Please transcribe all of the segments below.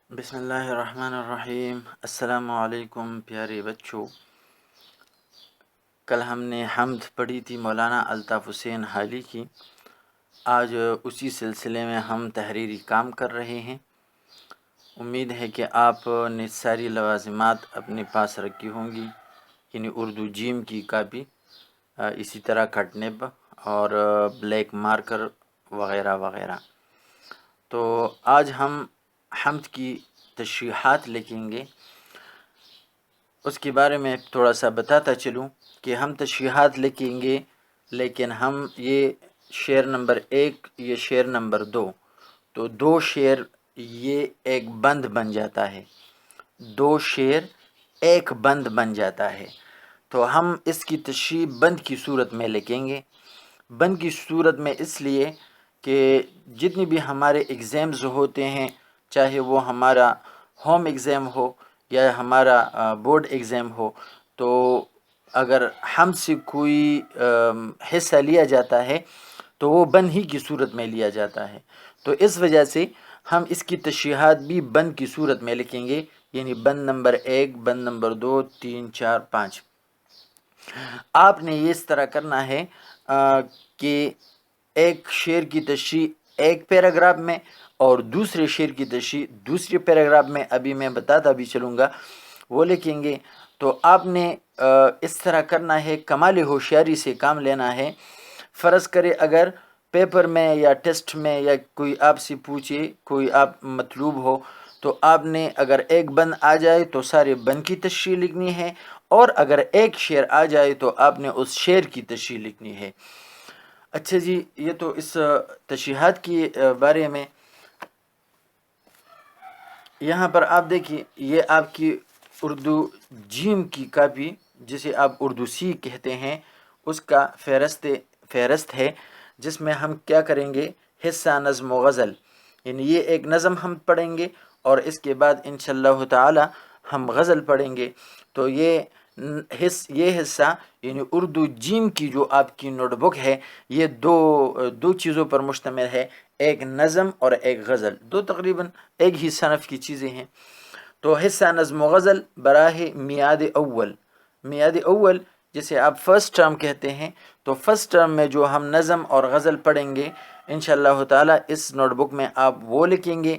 بسم اللہ الرحمن الرحیم۔ السلام علیکم پیارے بچوں۔ کل ہم نے حمد پڑھی تھی مولانا الطاف حسین حالی کی۔ آج اسی سلسلے میں ہم تحریری کام کر رہے ہیں۔ امید ہے کہ آپ نے ساری لوازمات اپنے پاس رکھی ہوں گی، یعنی اردو جیم کی کاپی، اسی طرح کٹ نب اور بلیک مارکر وغیرہ وغیرہ۔ تو آج ہم حمد کی تشریحات لکھیں گے۔ اس کے بارے میں تھوڑا سا بتاتا چلوں کہ ہم تشریحات لکھیں گے، لیکن ہم یہ شعر نمبر 1، یہ شعر نمبر 2، تو 2 شعر یہ ایک بند بن جاتا ہے، 2 شعر ایک بند بن جاتا ہے۔ تو ہم اس کی تشریح بند کی صورت میں لکھیں گے۔ بند کی صورت میں اس لیے کہ جتنی بھی ہمارے ایگزامز ہوتے ہیں، چاہے وہ ہمارا ہوم ایگزام ہو یا ہمارا بورڈ ایگزام ہو، تو اگر ہم سے کوئی حصہ لیا جاتا ہے تو وہ بند ہی کی صورت میں لیا جاتا ہے۔ تو اس وجہ سے ہم اس کی تشریحات بھی بند کی صورت میں لکھیں گے، یعنی بند نمبر 1، بند نمبر 2، 3، 4، 5۔ آپ نے یہ اس طرح کرنا ہے کہ ایک شعر کی تشریح ایک پیراگراف میں اور دوسرے شعر کی تشریح دوسرے پیراگراف میں، ابھی میں بتاتا بھی چلوں گا، وہ لکھیں گے۔ تو آپ نے اس طرح کرنا ہے، کمال ہوشیاری سے کام لینا ہے۔ فرض کرے اگر پیپر میں یا ٹیسٹ میں یا کوئی آپ سے پوچھے، کوئی آپ مطلوب ہو، تو آپ نے اگر ایک بند آ جائے تو سارے بند کی تشریح لکھنی ہے، اور اگر ایک شعر آ جائے تو آپ نے اس شعر کی تشریح لکھنی ہے۔ اچھا جی، یہ تو اس تشریحات کے بارے میں۔ یہاں پر آپ دیکھیے، یہ آپ کی اردو جیم کی کاپی، جسے آپ اردو سی کہتے ہیں، اس کا فہرست ہے، جس میں ہم کیا کریں گے، حصہ نظم و غزل، یعنی یہ ایک نظم ہم پڑھیں گے اور اس کے بعد انشاءاللہ تعالی ہم غزل پڑھیں گے۔ تو یہ حصہ یعنی اردو جیم کی جو آپ کی نوٹ بک ہے، یہ دو چیزوں پر مشتمل ہے، ایک نظم اور ایک غزل، دو تقریباً ایک ہی صنف کی چیزیں ہیں۔ تو حصہ نظم و غزل براہ میعاد اول، میعاد اول جسے آپ فرسٹ ٹرم کہتے ہیں، تو فرسٹ ٹرم میں جو ہم نظم اور غزل پڑھیں گے انشاءاللہ تعالی، اس نوٹ بک میں آپ وہ لکھیں گے۔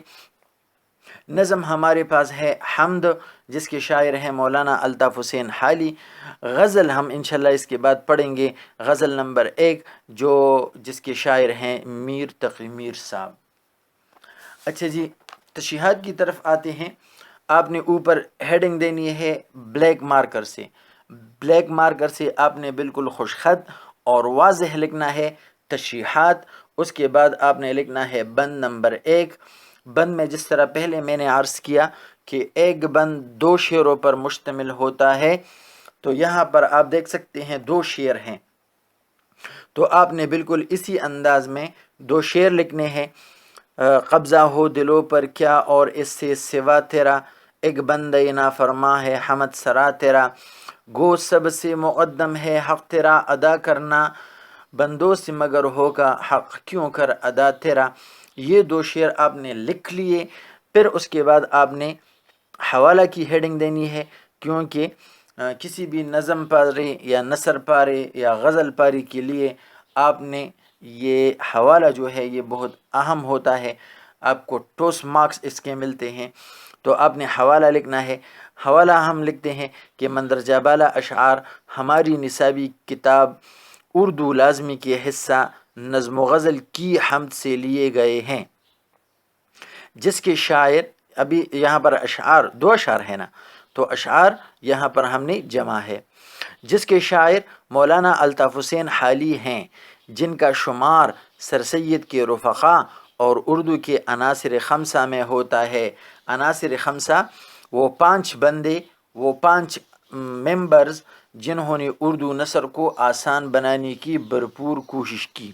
نظم ہمارے پاس ہے حمد، جس کے شاعر ہیں مولانا الطاف حسین حالی۔ غزل ہم انشاءاللہ اس کے بعد پڑھیں گے، غزل نمبر 1، جس کے شاعر ہیں میر تقی میر صاحب۔ اچھا جی، تشریحات کی طرف آتے ہیں۔ آپ نے اوپر ہیڈنگ دینی ہے بلیک مارکر سے، بلیک مارکر سے آپ نے بالکل خوش خط اور واضح لکھنا ہے تشریحات۔ اس کے بعد آپ نے لکھنا ہے بند نمبر 1۔ بند میں جس طرح پہلے میں نے عرض کیا کہ ایک بند 2 شعروں پر مشتمل ہوتا ہے، تو یہاں پر آپ دیکھ سکتے ہیں 2 شعر ہیں، تو آپ نے بالکل اسی انداز میں 2 شعر لکھنے ہیں۔ قبضہ ہو دلوں پر کیا اور اس سے سوا تیرا، ایک بندہ نافرما ہے حمد سرا تیرا، گو سب سے مقدم ہے حق تیرا ادا کرنا، بندوں سے مگر ہوگا حق کیوں کر ادا تیرا۔ یہ 2 شعر آپ نے لکھ لیے۔ پھر اس کے بعد آپ نے حوالہ کی ہیڈنگ دینی ہے، کیونکہ کسی بھی نظم پارے یا نثر پارے یا غزل پاری کے لیے آپ نے یہ حوالہ جو ہے یہ بہت اہم ہوتا ہے، آپ کو ٹوس مارکس اس کے ملتے ہیں۔ تو آپ نے حوالہ لکھنا ہے۔ حوالہ ہم لکھتے ہیں کہ مندرجہ بالا اشعار ہماری نصابی کتاب اردو لازمی کے حصہ نظم و غزل کی حمد سے لیے گئے ہیں، جس کے شاعر، ابھی یہاں پر اشعار 2 اشعار ہیں نا، تو اشعار یہاں پر ہم نے جمع ہے، جس کے شاعر مولانا الطاف حسین حالی ہیں، جن کا شمار سر سید کے رفقا اور اردو کے عناصر خمسہ میں ہوتا ہے۔ عناصر خمسہ وہ 5 بندے، وہ 5 ممبرز جنہوں نے اردو نثر کو آسان بنانے کی بھرپور کوشش کی۔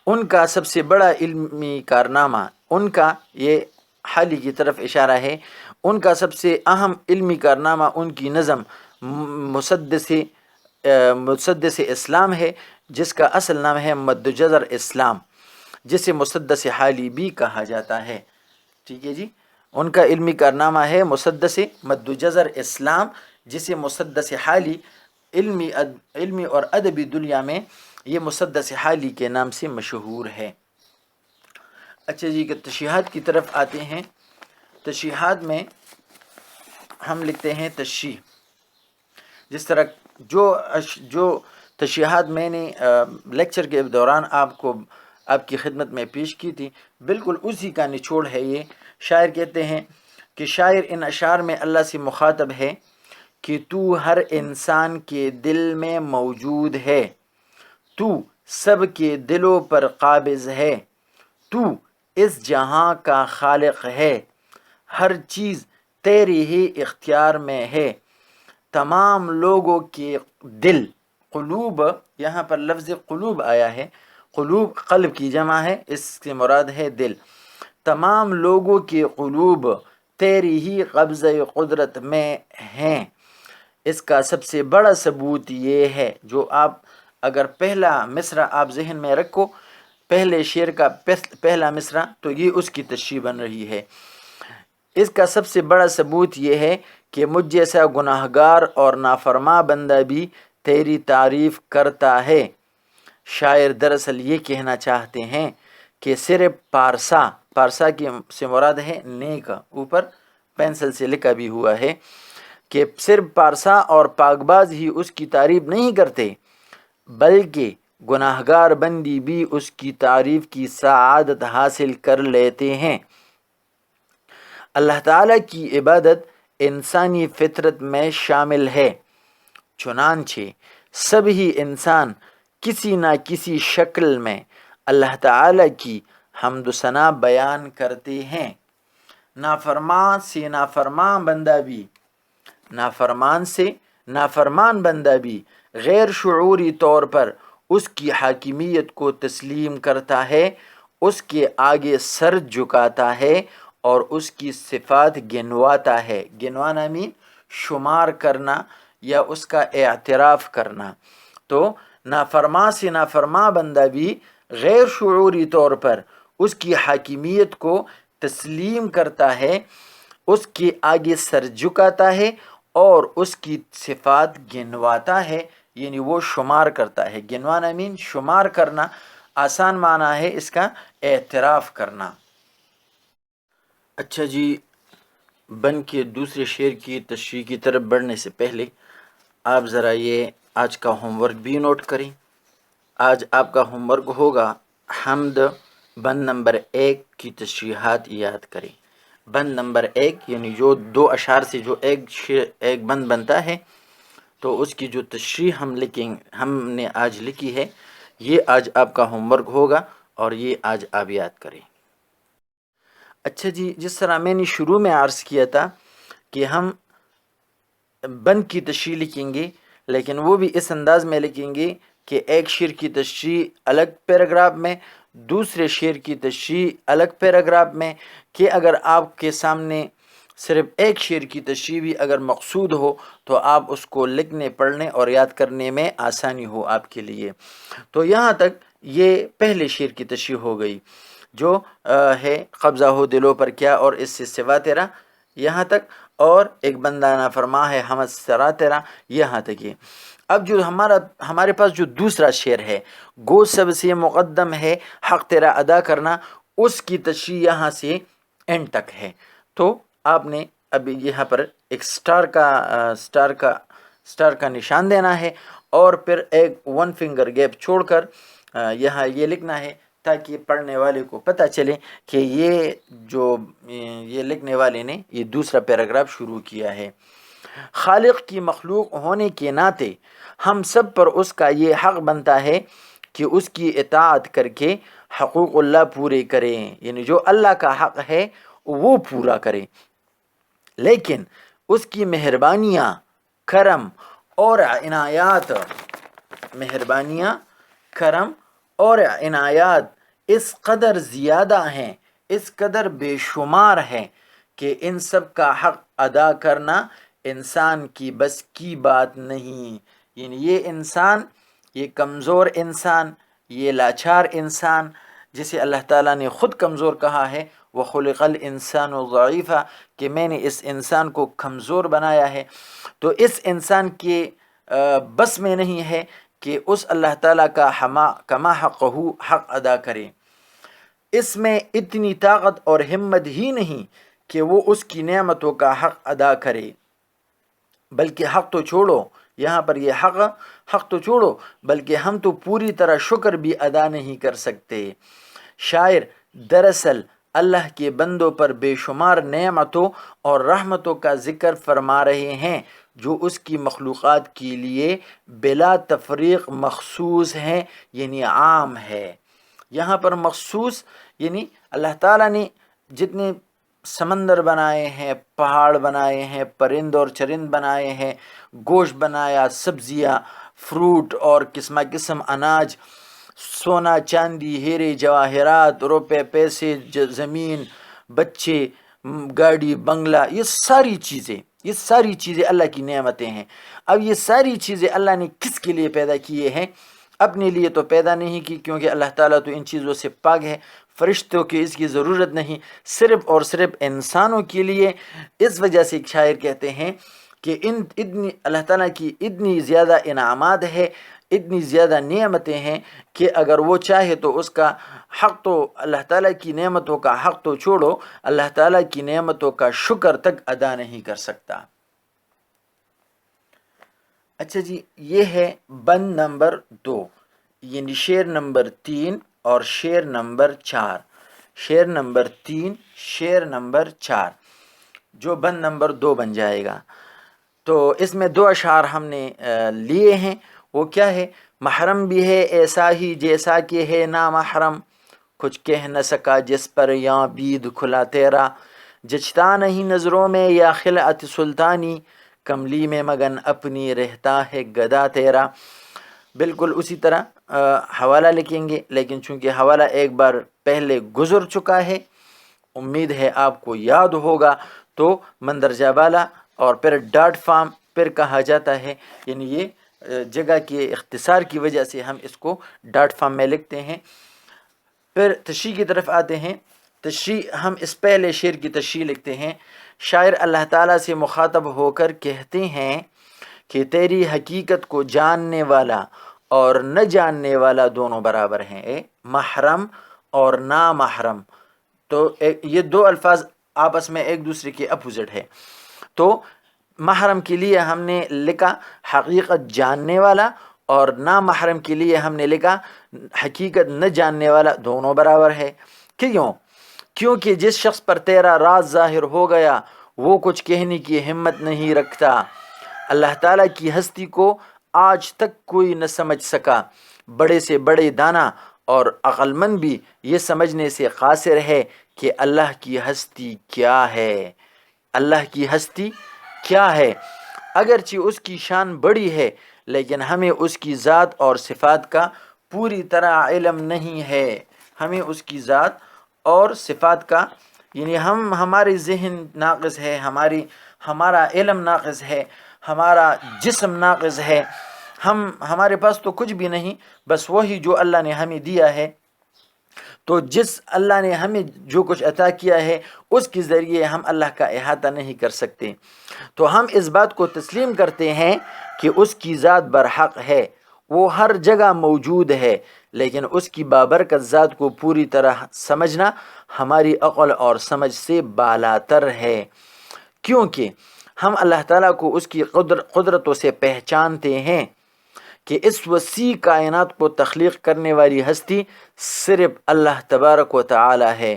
ان کا سب سے بڑا علمی کارنامہ، ان کا، یہ حالی کی طرف اشارہ ہے، ان کا سب سے اہم علمی کارنامہ ان کی نظم مسدس اسلام ہے، جس کا اصل نام ہے مد جزر اسلام، جسے مسدس حالی بھی کہا جاتا ہے۔ ٹھیک ہے جی۔ ان کا علمی کارنامہ ہے مسدس مد جزر اسلام، جسے مسدس حالی علمی اور ادبی دنیا میں یہ مسدس حالی کے نام سے مشہور ہے۔ اچھا جی، کہ تشریحات کی طرف آتے ہیں۔ تشریحات میں ہم لکھتے ہیں تشریح، جس طرح جو تشریحات میں نے لیکچر کے دوران آپ کی خدمت میں پیش کی تھی، بالکل اسی کا نچوڑ ہے یہ۔ شاعر کہتے ہیں کہ شاعر ان اشعار میں اللہ سے مخاطب ہے کہ تو ہر انسان کے دل میں موجود ہے، تو سب کے دلوں پر قابض ہے، تو اس جہاں کا خالق ہے، ہر چیز تیری ہی اختیار میں ہے، تمام لوگوں کے دل، قلوب، یہاں پر لفظ قلوب آیا ہے، قلوب قلب کی جمع ہے، اس سے مراد ہے دل، تمام لوگوں کے قلوب تیری ہی قبضہ قدرت میں ہیں۔ اس کا سب سے بڑا ثبوت یہ ہے، جو آپ اگر پہلا مصرع آپ ذہن میں رکھو، پہلے شعر کا پہلا مصرع، تو یہ اس کی تشریح بن رہی ہے۔ اس کا سب سے بڑا ثبوت یہ ہے کہ مجھ جیسا گناہ گار اور نافرماں بندہ بھی تیری تعریف کرتا ہے۔ شاعر دراصل یہ کہنا چاہتے ہیں کہ صرف پارسا کی سے مراد ہے نیک، اوپر پینسل سے لکھا بھی ہوا ہے کہ صرف پارسا اور پاکباز ہی اس کی تعریف نہیں کرتے، بلکہ گناہ گار بندی بھی اس کی تعریف کی سعادت حاصل کر لیتے ہیں۔ اللہ تعالیٰ کی عبادت انسانی فطرت میں شامل ہے، چنانچہ سبھی انسان کسی نہ کسی شکل میں اللہ تعالیٰ کی حمد و ثنا بیان کرتے ہیں۔ نافرمان سے نافرمان بندہ بھی غیر شعوری طور پر اس کی حاکمیت کو تسلیم کرتا ہے، اس کے آگے سر جھکاتا ہے اور اس کی صفات گنواتا ہے۔ گنوانا مین شمار کرنا یا اس کا اعتراف کرنا۔ تو نافرمان سے نافرمان بندہ بھی غیر شعوری طور پر اس کی حاکمیت کو تسلیم کرتا ہے، اس کے آگے سر جھکاتا ہے اور اس کی صفات گنواتا ہے، یعنی وہ شمار کرتا ہے۔ گنوانا مین شمار کرنا، آسان معنی ہے اس کا اعتراف کرنا۔ اچھا جی، بن کے دوسرے شعر کی تشریح کی طرف بڑھنے سے پہلے آپ ذرا یہ آج کا ہوم ورک بھی نوٹ کریں۔ آج آپ کا ہوم ورک ہوگا حمد بند نمبر 1 کی تشریحات یاد کریں۔ بند نمبر 1 یعنی جو 2 اشعار سے جو ایک بند بنتا ہے، تو اس کی جو تشریح ہم نے آج لکھی ہے، یہ آج آپ کا ہوم ورک ہوگا اور یہ آج آپ یاد کریں۔ اچھا جی، جس طرح میں نے شروع میں عرض کیا تھا کہ ہم بند کی تشریح لکھیں گے، لیکن وہ بھی اس انداز میں لکھیں گے کہ ایک شعر کی تشریح الگ پیراگراف میں، دوسرے شعر کی تشریح الگ پیراگراف میں، کہ اگر آپ کے سامنے صرف ایک شعر کی تشریح بھی اگر مقصود ہو تو آپ اس کو لکھنے، پڑھنے اور یاد کرنے میں آسانی ہو آپ کے لیے۔ تو یہاں تک یہ پہلے شعر کی تشریح ہو گئی، جو ہے قبضہ ہو دلوں پر کیا اور اس سے سوا تیرا، یہاں تک، اور ایک بندہ نافرما ہے حمد سرا تیرا، یہاں تک یہ۔ اب جو ہمارے پاس جو دوسرا شعر ہے، گو سب سے مقدم ہے حق تیرا ادا کرنا، اس کی تشریح یہاں سے اینڈ تک ہے۔ تو آپ نے ابھی یہاں پر ایک سٹار کا نشان دینا ہے اور پھر ایک 1 فنگر گیپ چھوڑ کر یہاں یہ لکھنا ہے، تاکہ پڑھنے والے کو پتہ چلے کہ یہ لکھنے والے نے یہ دوسرا پیراگراف شروع کیا ہے۔ خالق کی مخلوق ہونے کے ناطے ہم سب پر اس کا یہ حق بنتا ہے کہ اس کی اطاعت کر کے حقوق اللہ پورے کریں، یعنی جو اللہ کا حق ہے وہ پورا کریں، لیکن اس کی مہربانیاں، کرم اور عنایات اس قدر زیادہ ہیں، اس قدر بے شمار ہیں کہ ان سب کا حق ادا کرنا انسان کی بس کی بات نہیں۔ یعنی یہ انسان، یہ کمزور انسان، یہ لاچار انسان، جسے اللہ تعالیٰ نے خود کمزور کہا ہے، وَخُلِقَ الْإِنسَانُ ضَعِيفًا کہ میں نے اس انسان کو کمزور بنایا ہے. تو اس انسان کے بس میں نہیں ہے کہ اس اللہ تعالیٰ کا کما حقہ حق ادا کرے. اس میں اتنی طاقت اور ہمت ہی نہیں کہ وہ اس کی نعمتوں کا حق ادا کرے. بلکہ حق تو چھوڑو، یہاں پر یہ حق تو چھوڑو، بلکہ ہم تو پوری طرح شکر بھی ادا نہیں کر سکتے. شاعر دراصل اللہ کے بندوں پر بے شمار نعمتوں اور رحمتوں کا ذکر فرما رہے ہیں جو اس کی مخلوقات کے لیے بلا تفریق مخصوص ہیں، یعنی عام ہے. یہاں پر مخصوص یعنی اللہ تعالیٰ نے جتنے سمندر بنائے ہیں، پہاڑ بنائے ہیں، پرند اور چرند بنائے ہیں، گوشت بنایا، سبزیاں، فروٹ اور قسم قسم اناج، سونا چاندی، ہیرے جواہرات، روپے پیسے، زمین، بچے، گاڑی، بنگلہ، یہ ساری چیزیں اللہ کی نعمتیں ہیں. اب یہ ساری چیزیں اللہ نے کس کے لیے پیدا کیے ہیں؟ اپنے لیے تو پیدا نہیں کی، کیونکہ اللہ تعالیٰ تو ان چیزوں سے پاک ہے، فرشتوں کی اس کی ضرورت نہیں، صرف اور صرف انسانوں کے لیے. اس وجہ سے ایک شاعر کہتے ہیں کہ اتنی اللہ تعالیٰ کی اتنی زیادہ انعامات ہے، اتنی زیادہ نعمتیں ہیں کہ اگر وہ چاہے تو اس کا حق تو اللہ تعالیٰ کی نعمتوں کا حق تو چھوڑو، اللہ تعالیٰ کی نعمتوں کا شکر تک ادا نہیں کر سکتا. اچھا جی، یہ ہے بند نمبر 2، یعنی شعر نمبر 3 اور شعر نمبر 4. شعر نمبر 3، شعر نمبر 4 جو بند نمبر 2 بن جائے گا. تو اس میں 2 اشعار ہم نے لیے ہیں. وہ کیا ہے؟ محرم بھی ہے ایسا ہی جیسا کہ ہے نامحرم، کچھ کہہ نہ سکا جس پر یاں بید کھلا تیرا، جچتا نہیں نظروں میں یا خلعت سلطانی، کملی میں مگن اپنی رہتا ہے گدا تیرا. بالکل اسی طرح حوالہ لکھیں گے، لیکن چونکہ حوالہ ایک بار پہلے گزر چکا ہے، امید ہے آپ کو یاد ہوگا. تو مندرجہ بالا اور پھر ڈاٹ فارم پھر کہا جاتا ہے، یعنی یہ جگہ کے اختصار کی وجہ سے ہم اس کو ڈاٹ فارم میں لکھتے ہیں. پھر تشریح کی طرف آتے ہیں. تشریح ہم اس پہلے شعر کی تشریح لکھتے ہیں. شاعر اللہ تعالیٰ سے مخاطب ہو کر کہتے ہیں کہ تیری حقیقت کو جاننے والا اور نہ جاننے والا دونوں برابر ہیں، محرم اور نامحرم. تو یہ 2 الفاظ آپس میں ایک دوسرے کے اپوزٹ ہے. تو محرم کے لیے ہم نے لکھا حقیقت جاننے والا، اور نامحرم کے لیے ہم نے لکھا حقیقت نہ جاننے والا، دونوں برابر ہے. کیوں؟ کیونکہ جس شخص پر تیرا راز ظاہر ہو گیا وہ کچھ کہنے کی ہمت نہیں رکھتا. اللہ تعالیٰ کی ہستی کو آج تک کوئی نہ سمجھ سکا. بڑے سے بڑے دانا اور عقل مند بھی یہ سمجھنے سے قاصر ہے کہ اللہ کی ہستی کیا ہے. اللہ کی ہستی کیا ہے؟ اگرچہ اس کی شان بڑی ہے، لیکن ہمیں اس کی ذات اور صفات کا پوری طرح علم نہیں ہے. ہمیں اس کی ذات اور صفات کا، یعنی ہمارے ذہن ناقص ہے، ہمارا علم ناقص ہے، ہمارا جسم ناقص ہے. ہمارے پاس تو کچھ بھی نہیں، بس وہی جو اللہ نے ہمیں دیا ہے. تو جس اللہ نے ہمیں جو کچھ عطا کیا ہے اس کے ذریعے ہم اللہ کا احاطہ نہیں کر سکتے. تو ہم اس بات کو تسلیم کرتے ہیں کہ اس کی ذات برحق ہے، وہ ہر جگہ موجود ہے، لیکن اس کی بابرکت ذات کو پوری طرح سمجھنا ہماری عقل اور سمجھ سے بالاتر ہے. کیونکہ ہم اللہ تعالیٰ کو اس کی قدرتوں سے پہچانتے ہیں کہ اس وسیع کائنات کو تخلیق کرنے والی ہستی صرف اللہ تبارک و تعالی ہے.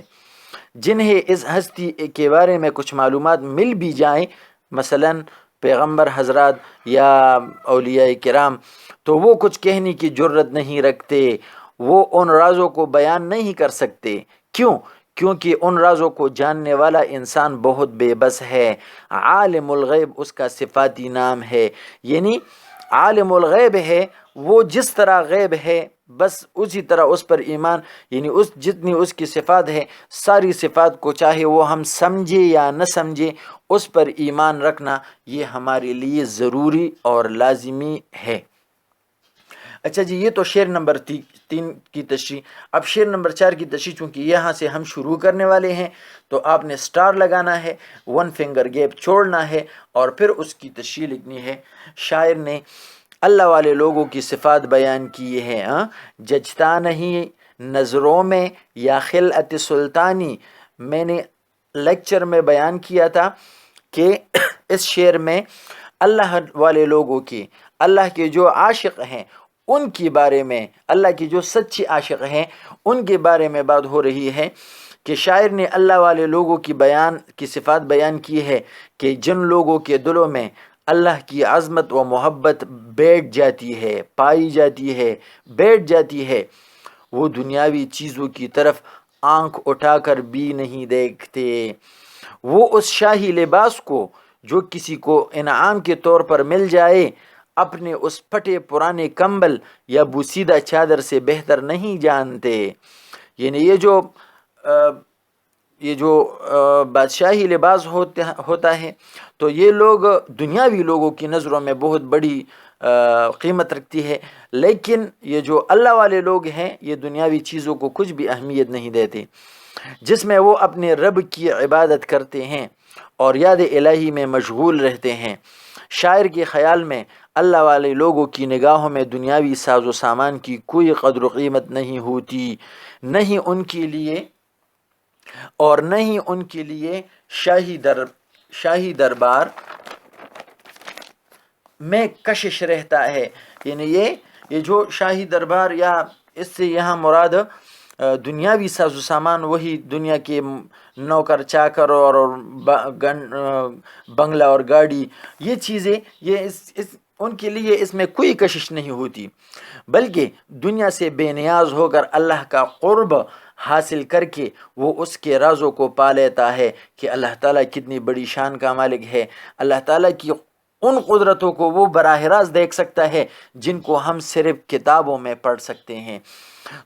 جنہیں اس ہستی کے بارے میں کچھ معلومات مل بھی جائیں، مثلا پیغمبر حضرات یا اولیاء کرام، تو وہ کچھ کہنے کی جرت نہیں رکھتے. وہ ان رازوں کو بیان نہیں کر سکتے. کیوں؟ کیونکہ ان رازوں کو جاننے والا انسان بہت بے بس ہے. عالم الغیب اس کا صفاتی نام ہے، یعنی عالم الغیب ہے. وہ جس طرح غیب ہے بس اسی طرح اس پر ایمان، یعنی جتنی اس کی صفات ہے، ساری صفات کو چاہے وہ ہم سمجھے یا نہ سمجھے، اس پر ایمان رکھنا یہ ہمارے لیے ضروری اور لازمی ہے. اچھا جی، یہ تو شعر نمبر 3 کی تشریح. اب شعر نمبر 4 کی تشریح، چونکہ یہاں سے ہم شروع کرنے والے ہیں تو آپ نے سٹار لگانا ہے، 1 فنگر گیپ چھوڑنا ہے اور پھر اس کی تشریح لکھنی ہے. شاعر نے اللہ والے لوگوں کی صفات بیان کی ہے. جچتا نہیں نظروں میں یا خلعت سلطانی. میں نے لیکچر میں بیان کیا تھا کہ اس شعر میں اللہ والے لوگوں کی، اللہ کے جو عاشق ہیں ان کی بارے میں، اللہ کی جو سچی عاشق ہیں ان کے بارے میں بات ہو رہی ہے کہ شاعر نے اللہ والے لوگوں کی صفات بیان کی ہے کہ جن لوگوں کے دلوں میں اللہ کی عظمت و محبت بیٹھ جاتی ہے، پائی جاتی ہے، بیٹھ جاتی ہے، وہ دنیاوی چیزوں کی طرف آنکھ اٹھا کر بھی نہیں دیکھتے. وہ اس شاہی لباس کو جو کسی کو انعام کے طور پر مل جائے اپنے اس پھٹے پرانے کمبل یا بوسیدہ چادر سے بہتر نہیں جانتے. یعنی یہ جو بادشاہی لباس ہوتا ہے تو یہ لوگ دنیاوی لوگوں کی نظروں میں بہت بڑی قیمت رکھتی ہے، لیکن یہ جو اللہ والے لوگ ہیں یہ دنیاوی چیزوں کو کچھ بھی اہمیت نہیں دیتے، جس میں وہ اپنے رب کی عبادت کرتے ہیں اور یاد الہی میں مشغول رہتے ہیں. شاعر کے خیال میں اللہ والے لوگوں کی نگاہوں میں دنیاوی ساز و سامان کی کوئی قدر و قیمت نہیں ہوتی، نہیں ان کے لیے اور نہ ہی ان کے لیے شاہی دربار میں کشش رہتا ہے. یعنی یہ جو شاہی دربار، یا اس سے یہاں مراد دنیاوی ساز و سامان، وہی دنیا کے نوکر چاکر اور بنگلہ اور گاڑی، یہ چیزیں ان کے لیے اس میں کوئی کشش نہیں ہوتی، بلکہ دنیا سے بے نیاز ہو کر اللہ کا قرب حاصل کر کے وہ اس کے رازوں کو پا لیتا ہے کہ اللہ تعالیٰ کتنی بڑی شان کا مالک ہے. اللہ تعالیٰ کی ان قدرتوں کو وہ براہ راست دیکھ سکتا ہے جن کو ہم صرف کتابوں میں پڑھ سکتے ہیں.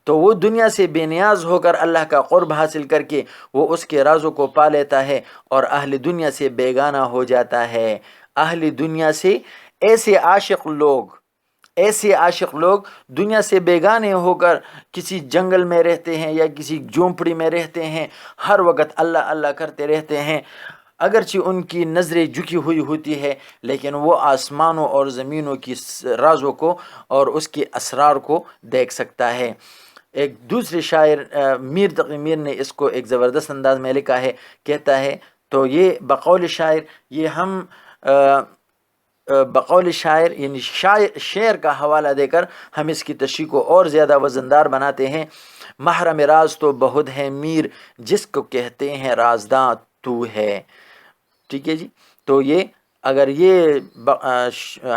تو وہ دنیا سے بے نیاز ہو کر اللہ کا قرب حاصل کر کے وہ اس کے رازوں کو پا لیتا ہے اور اہل دنیا سے بیگانہ ہو جاتا ہے. اہل دنیا سے ایسے عاشق لوگ دنیا سے بیگانے ہو کر کسی جنگل میں رہتے ہیں یا کسی جھونپڑی میں رہتے ہیں، ہر وقت اللہ اللہ کرتے رہتے ہیں، اگرچہ ان کی نظریں جھکی ہوئی ہوتی ہے لیکن وہ آسمانوں اور زمینوں کی رازوں کو اور اس کے اسرار کو دیکھ سکتا ہے. ایک دوسرے شاعر میر تقی میر نے اس کو ایک زبردست انداز میں لکھا ہے، کہتا ہے تو یہ بقول شاعر، یہ ہم بقول شاعر یعنی شعر کا حوالہ دے کر ہم اس کی تشریح کو اور زیادہ وزندار بناتے ہیں. محرم راز تو بہت ہے میر، جس کو کہتے ہیں رازداں تو ہے. ٹھیک ہے جی. تو یہ اگر یہ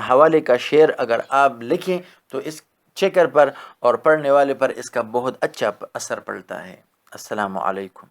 حوالے کا شعر اگر آپ لکھیں تو اس چیکر پر اور پڑھنے والے پر اس کا بہت اچھا اثر پڑتا ہے. السلام علیکم.